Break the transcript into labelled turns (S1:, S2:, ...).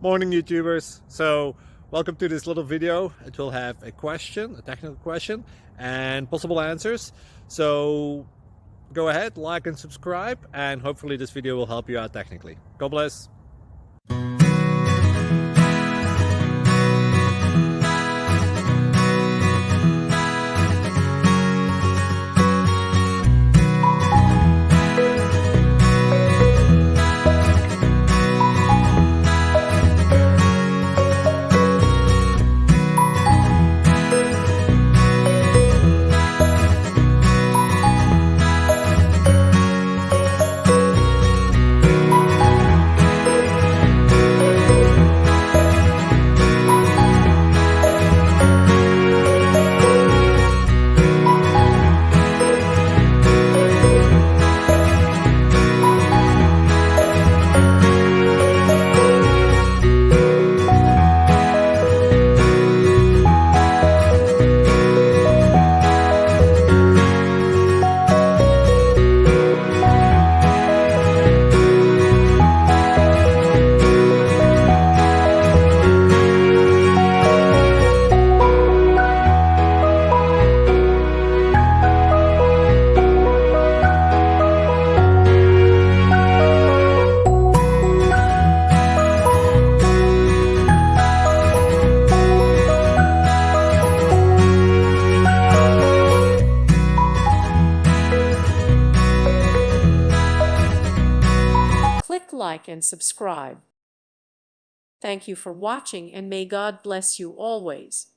S1: Morning YouTubers. So welcome to this little video. It will have a question, a technical question, and possible answers. So go ahead, like and subscribe, and hopefully this video will help you out technically. God bless.
S2: Click like and subscribe. Thank you for watching, and may God bless you always.